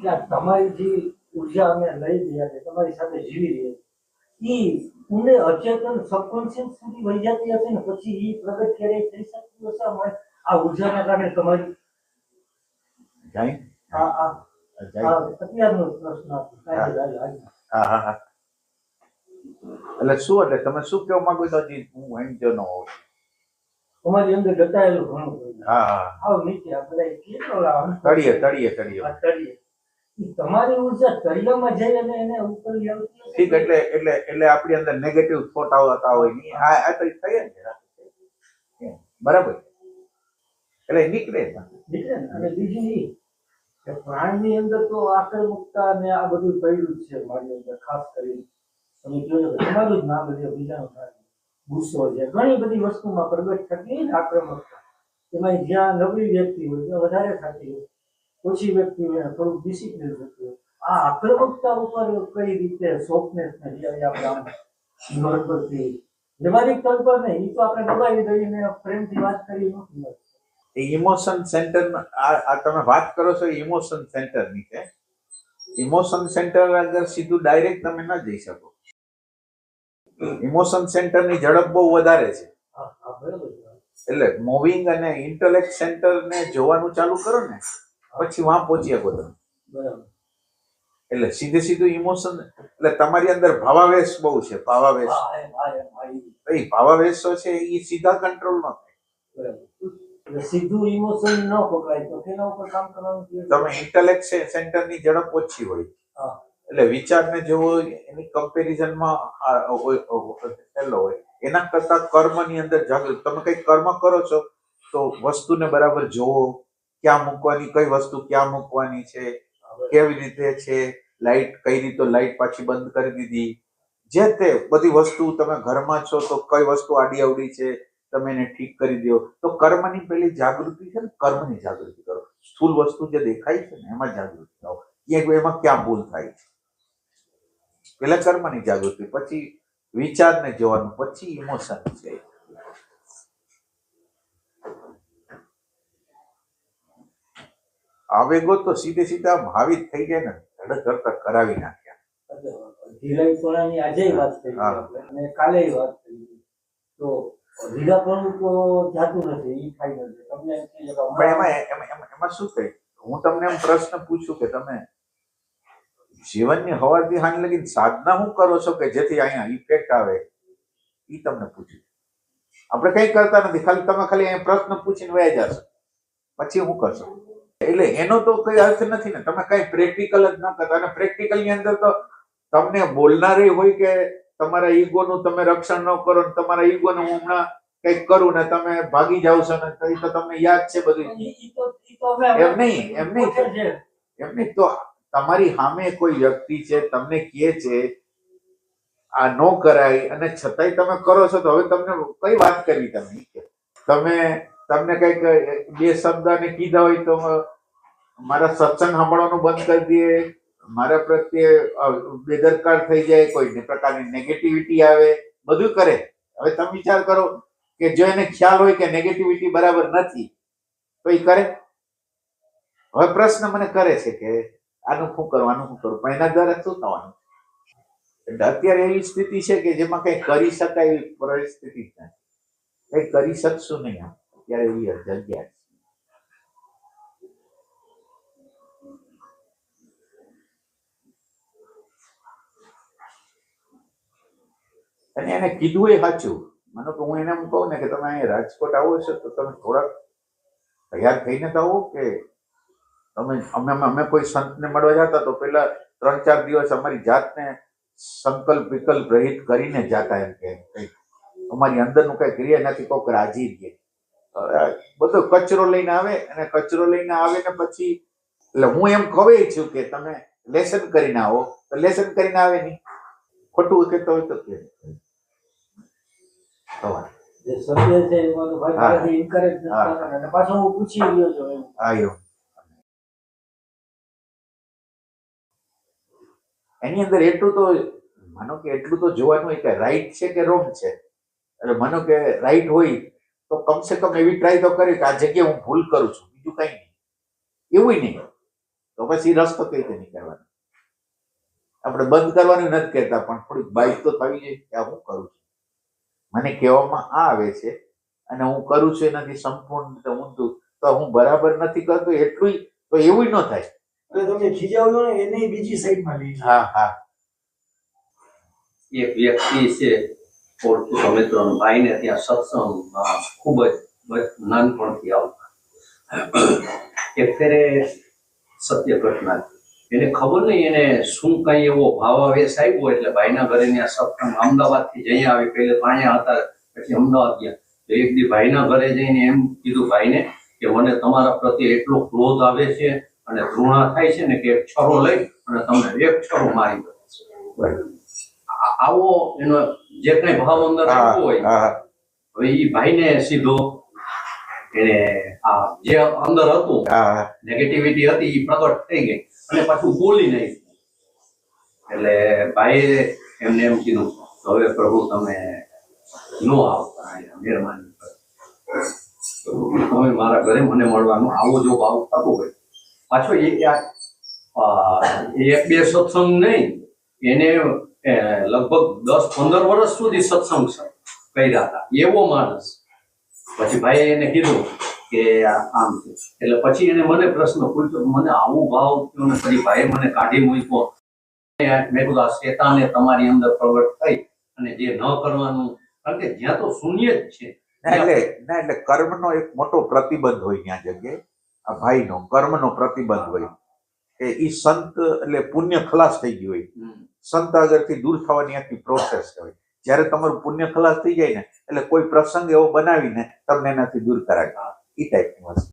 કે આ તમારી જે ઉર્જા અમે લઈ રહ્યા છે, તમારી સાથે જીવી રહ્યા છે, એ ઊંડે અચેતન સબકોન્શિયસ સુધી વહી જતી હશે ને પછી એ પ્રગટ ક્યારેય થઈ શકતું હશે આ ઉર્જાના કારણે તમારી જાય અત્યારનો પ્રશ્ન એટલે શું એટલે તમે શું કહેવા માંગો છો? હજી હું એમ જો ન હોઉં તમારી અંદર દટાયેલું ઘણું હા નીચે આ બધા તળિયે તળિયે તળિયે તમારી ઉર્જા તળિયામાં જઈ અને એને ઉપર લાવતી ઠીક એટલે એટલે એટલે આપણી અંદર નેગેટિવ થોટ આવતા હોય ને આ તો થઈ ને બરાબર એટલે નીકળે અને બીજું એ કે પ્રાણની અંદર તો આક્રમકતા ને આ બધું પડ્યું જ છે મારી અંદર ખાસ કરીને તમે જોયો કે તમારું જ નામ લ્યો બીજાનું નામ ગુસ્સો છે ઘણી બધી વસ્તુમાં પ્રગટ થતી હોય ને આક્રમકતા એમાં જ્યાં નબળી વ્યક્તિ હોય ત્યાં વધારે થતી હોય ઓછી વ્યક્તિ હોય થોડુંક ડિસિપ્લિન થતું હોય આ આક્રમકતા ઉપર કઈ રીતે સોફ્ટનેસ ને આપણે આમ નોર્મલથી વ્યવહારિક તલ પર નહીં એ તો આપણે દબાવી દઈને પ્રેમથી વાત કરી નથી ઇમોશન સેન્ટર આ તમે વાત કરો છો ઇમોશન સેન્ટર ની છે ઇમોશન સેન્ટર અગર સીધું ડાયરેક્ટ તમે ન જઈ શકો ઇમોશન સેન્ટર ની ઝડપ બહુ વધારે છે એટલે મૂવિંગ અને ઇન્ટેલેક્ટ સેન્ટર ને જોવાનું ચાલુ કરો ને પછી વાં પહોંચી શકો તમે એટલે સીધે સીધું ઇમોશન એટલે તમારી અંદર ભાવાવેશ બહુ છે ભાવાવેશ ભાવાવેશો છે એ સીધા કંટ્રોલ ન થાય સીધું ઇમોશન ન પકડાય તો તેના ઉપર કામ કરવાનું તમે ઇન્ટેલેક્ટ સેન્ટરની ઝડપ ઓછી હોય એટલે વિચારને જેવો એની કમ્પેરિઝનમાં હેલો હોય એના કરતા કર્મની અંદર જાગૃત તમે કઈ કર્મ કરો છો તો વસ્તુને બરાબર જોવો ક્યાં મૂકવાની કઈ વસ્તુ ક્યાં મૂકવાની છે કેવી રીતે છે લાઈટ કઈ રીતે લાઈટ પાછી બંધ કરી દીધી જે તે બધી વસ્તુ તમે ઘરમાં છો તો કઈ વસ્તુ આડી અવડી છે તમે એને ઠીક કરી દો તો કર્મની પેલી જાગૃતિ છે ને કર્મની જાગૃતિ કરો સ્થૂલ વસ્તુ જે દેખાય છે ને એમાં જાગૃતિ કરો એમાં ક્યાં ભૂલ થાય છે પેલા કર્મની જાગૃતિ પછી વિચારને જોવાનું પછી ઇમોશન છે આવેગો તો સીધે સીધા હાવી થઈ જાય ને ધડક ધડક કરાવી નાખ્યા ધીરાઈ સોનાની આજે વાત કરી અને કાલે વાત કરી તો ધીરાપણું તો જાતું નથી એ ફાઇનલ છે તમને એમાં શું થાય હું તમને એમ પ્રશ્ન પૂછું કે તમે જીવનની હવાથી હાન લગી સાધના શું કરો છો કે જેથી અહીંયા ઇફેક્ટ આવે એ તમને પૂછ્યું આપણે કઈ કરતા નથી ખાલી તમે ખાલી અહીંયા પ્રશ્ન પૂછીને વયા જશો પછી શું કરશો એટલે એનો તો કઈ અર્થ નથી ને તમે કઈ પ્રેક્ટિકલ જ ન કરતા અને પ્રેક્ટિકલ ની અંદર તો તમને બોલનારી હોય કે તમારા ઈગોનું તમે રક્ષણ ન કરો ને તમારા ઈગોને હું હમણાં કઈક કરું ને તમે ભાગી જાવ છો ને તો તમને યાદ છે બધું એમ નહીં તો તમારી સામે કોઈ વ્યક્તિ છે તમને કહે છે આ ન કરાય અને છતાંય તમે કરો છો તો હવે તમને કઈ વાત કરવી તમને કઈક બે શબ્દ ને કીધા હોય તો મારા સત્સંગ સાંભળવાનું બંધ કરી દે મારા પ્રત્યે બેદરકાર થઈ જાય કોઈ પ્રકારની નેગેટિવિટી આવે બધું કરે હવે તમે વિચાર કરો કે જો એને ખ્યાલ હોય કે નેગેટિવિટી બરાબર નથી તો એ કરે હવે પ્રશ્ન મને કરે છે કે આનું શું કરવાનું શું કરું પણ એના દ્વારા શું થવાનું એટલે અત્યારે એવી સ્થિતિ છે કે જેમાં કઈ કરી શકાય એવી પરિસ્થિતિ જ નથી કઈ કરી શકશું નહીં અત્યારે એવી જગ્યા છે અને એને કીધું એ સાચું મને તો હું એને એમ કહું ને કે તમે અહીંયા રાજકોટ આવો છો તો તમે થોડાક તૈયાર થઈને તો આવો કે અમે કોઈ સંતને મળવા જતા તો પેલા 3-4 દિવસ અમારી જાતને સંકલ્પ વિકલ્પ રહિત કરીને જતા એમ કે અમારી અંદરનું કઈ ક્રિયા નથી કોઈક રાજી રહે બધો કચરો લઈને આવે અને કચરો લઈને આવે ને પછી એટલે હું એમ કહું છું કે તમે લેસન કરીને આવો તો લેસન કરીને આવે નહીં ખોટું કહેતો હોય તો કે એની અંદર એટલું તો માનો કે એટલું તો જોવાનું હોય કે રાઈટ છે કે રોંગ છે એટલે માનો કે રાઈટ હોય તો કમસે કમ એવી ટ્રાય તો કરી કે આ જગ્યાએ હું ભૂલ કરું છું બીજું કઈ નહીં એવું નહીં તો પછી રસ્તો કઈ રીતે નીકળવાનો? આપણે બંધ કરવાનું નથી કહેતા, પણ થોડીક બાઈક તો થવી જોઈએ કે આ હું કરું છું, મને કહેવામાં આ આવે છે અને હું કરું છું એનાથી સંપૂર્ણ રીતે ઊંધું, તો હું બરાબર નથી કરતો એટલું તો એવું ન થાય. એટલે તમે ખીજાવજો ને એને બીજી સાઈડમાં લઈ જાઓ. હા હા એક વ્યક્તિ છે ઓળખીતો મિત્રોનો ભાઈને ત્યાં સત્સંગમાં ખૂબ જ નાનપણથી આવતા. એક ફેરે સત્ય ઘટના છે. એને ખબર નહીં એને શું કઈ એવો ભાવાવેશ આવ્યો એટલે ભાઈના ઘરે ત્યાં સત્સંગ અમદાવાદથી જઈ આવી, પહેલે તો અહીંયા હતા પછી અમદાવાદ ગયા. તો એક દી ભાઈના ઘરે જઈને એમ કીધું ભાઈને કે મને તમારા પ્રત્યે એટલો ક્રોધ આવે છે અને ઘૃણા થાય છે ને કે એક છરો લઈ અને તમને એક છરો મારી દો. આવો એનો જે કઈ ભાવ અંદર આવ્યો હોય, હા હવે એ ભાઈને સીધો એને આ જે અંદર હતું હા નેગેટિવિટી હતી એ પ્રગટ થઈ ગઈ અને પાછું બોલી નહીં. એટલે ભાઈએ એમને એમ કીધું હવે પ્રભુ તમે નો આવતા, અહીંયા મહેરબાની તમે મારા ઘરે મને મળવાનું આવો જો ભાવ થતો હોય. પાછો એ એક બે સત્સંગ નહીં, એને લગભગ 10-15 વર્ષ સુધી સત્સંગ કર્યા હતા એવો માણસ. પછી ભાઈએ એને કીધું કે આમ છે. એટલે પછી એને મને પ્રશ્ન પૂછ્યો, મને આવું ભાવ થયો ને પછી ભાઈએ મને કાઢી મૂક્યો. મેં કીધું આ શેતાને તમારી અંદર પ્રગટ થઈ અને જે ન કરવાનું, કારણ કે જ્યાં તો શૂન્ય જ છે. એટલે કર્મનો એક મોટો પ્રતિબંધ હોય ત્યાં જગ્યાએ. આ ભાઈનો કર્મનો પ્રતિબંધ હોય કે ઈ સંત એટલે પુણ્ય ખલાસ થઈ ગયું હોય, સંત આગળથી દૂર થવાની આખી પ્રોસેસ હોય. જ્યારે તમારું પુણ્ય ખલાસ થઈ જાય ને એટલે કોઈ પ્રસંગ એવો બનાવીને તમને એનાથી દૂર કરાય, એ ટાઈપની વસ્તુ.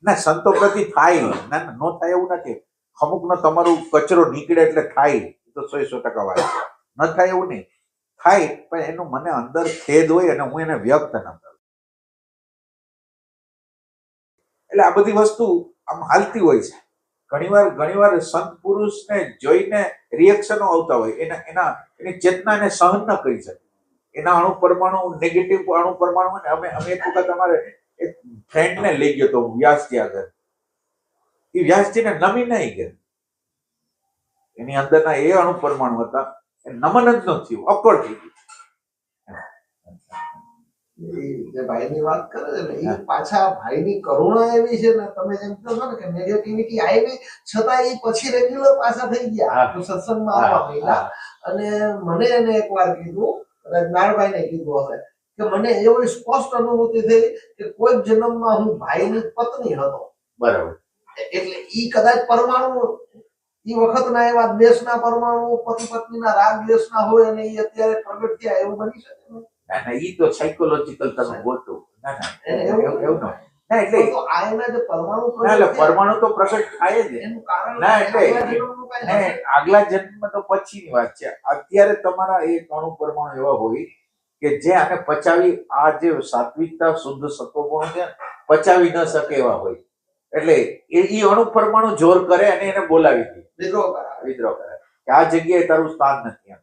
ના સંતો પ્રતિ થાય, ના નો થાય એવું નથી. અમુકનો તમારું કચરો નીકળે એટલે થાય, તો 100% વાત છે. ન થાય એવું નહીં, થાય પણ એનું મને અંદર ખેદ હોય અને હું એને વ્યક્ત ન કરું. એટલે આ બધી વસ્તુ આમ હાલતી હોય છે. ઘણીવાર સંત પુરુષને જોઈને રિએક્શનો આવતા હોય, એની ચેતનાને સહન ન કરી શકે. એના અણુ પરમાણુ નેગેટિવ અણુ પરમાણુ ને અમે એક વખત અમારે એક ફ્રેન્ડને લઈ ગયો તો વ્યાસજી આગળ. એ વ્યાસજીને નમી નહીં ગયા, એની અંદરના એ અણુ પરમાણુ હતા એ નમન જ ન થયું, અકળ થઈ ગયું. જે ભાઈની વાત કરે છે ને એ પાછા ભાઈની કરુણા એવી છે ને, તમે જેમ કહો છો ને કે નેગેટિવિટી આવી છતાં એ પછી રેગ્યુલર પાછા થઈ ગયા સત્સંગમાં આવવા માંડ્યા. અને મને એને એકવાર કીધું, નારભાઈને કીધું હશે કે મને એવી સ્પષ્ટ અનુભૂતિ થઈ કે કોઈ જન્મમાં હું ભાઈની પત્ની હતો. બરાબર. એટલે ઈ કદાચ પરમાણુ ઈ વખતના એવા દેશના પરમાણુ પતિ પત્નીના રાગ દેશના હોય અને એ અત્યારે પ્રગટ થયા એવું બની શકે ને? ના ઈ તો સાયકોલોજીકલ તમે ગોતો. ના એવું ન. ના એટલે તો આ એના જે પરમાણુ ના એટલે પરમાણુ તો પ્રગટ થાય જ. એનું કારણ ના એટલે એટલે આગલા જન્મ તો પછીની વાત છે. અત્યારે તમારા એક અણુ પરમાણુ એવા હોય કે જે આને પચાવી, આ જે સાત્વિકતા શુદ્ધ સત્વગુણ છે પચાવી ન શકે એવા હોય. એટલે એ અણુ પરમાણુ જોર કરે અને એને બોલાવી દે, વિદ્રોહ કરે કે આ જગ્યાએ તારું સ્થાન નથી.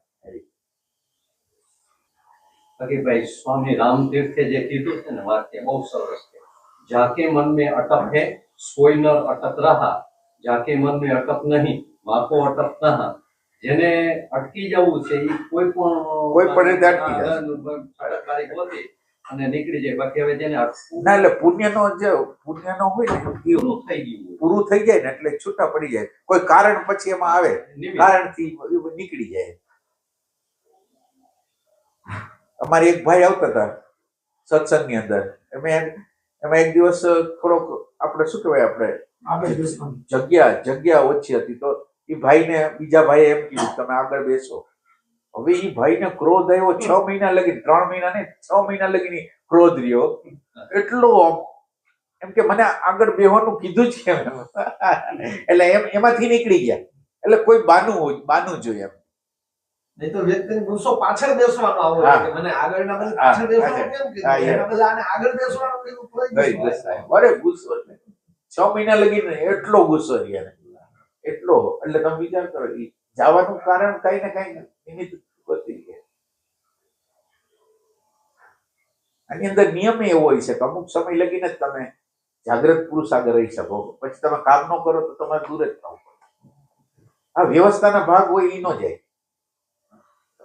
બાકી ભાઈ સ્વામી રામતીર્થે જે કીધું છે ને વાક્ય બહુ સરસ છે. જાકે મન મેં અટક હે સોઈ નર અટક રહા, જાકે મન મેં અટક નહીં વાકો અટક રહા. જેને અટકી જવું છે એ કોઈ પણ રીતે અટકી જાય અને નીકળી જાય. બાકી હવે જેને ના એટલે પુણ્યનો જે પુણ્યનો હોય ને પૂરું થઈ ગયું પૂરું થઈ જાય ને એટલે છૂટા પડી જાય. કોઈ કારણ પછી એમાં આવે, કારણથી નીકળી જાય. અમારે એક ભાઈ આવતા હતા સત્સંગની અંદર. એમાં એક દિવસ થોડોક આપણે શું કહેવાય, આપણે જગ્યા ઓછી હતી તો એ ભાઈને બીજા ભાઈએ એમ કીધું તમે આગળ બેસો. હવે એ ભાઈને ક્રોધ આવ્યો. 6 મહિના લગી, 3 મહિના નહીં 6 મહિના લગી ક્રોધ રહ્યો. એટલો એમ કે મને આગળ બેહવાનું કીધું જ કેમ. એટલે એમાંથી નીકળી ગયા. એટલે કોઈ બાનું જોઈએ એમ. નહીં તો વ્યક્તિને ગુસ્સો પાછળ બેસવાનો આવો કે મને આગળના બધી પાછળ બેસવાનું કેમ કીધું, એના બદલે આને આગળ બેસવાનું કીધું તો અરે ગુસ્સો 6 મહિના લગીને એટલો ગુસ્સો રહ્યા, એટલો. એટલે તમે વિચાર કરો, જવાનું કારણ કઈ ને કઈ નિમિત્ત બની ગયા. આની અંદર નિયમ એવો હોય છે કે અમુક સમય લગીને જ તમે જાગ્રત પુરુષ આગળ રહી શકો. પછી તમે કામ ન કરો તો તમારે દૂર જ થવું પડે. આ વ્યવસ્થાના ભાગ હોય એ ન જાય.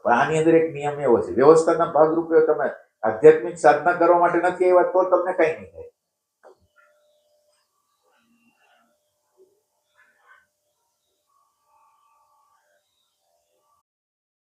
પણ આની અંદર એક નિયમ એવો છે, વ્યવસ્થાના ભાગ રૂપે તમે આધ્યાત્મિક સાધના કરવા માટે નથી આવ્યા તો તમને કઈ નહીં થાય.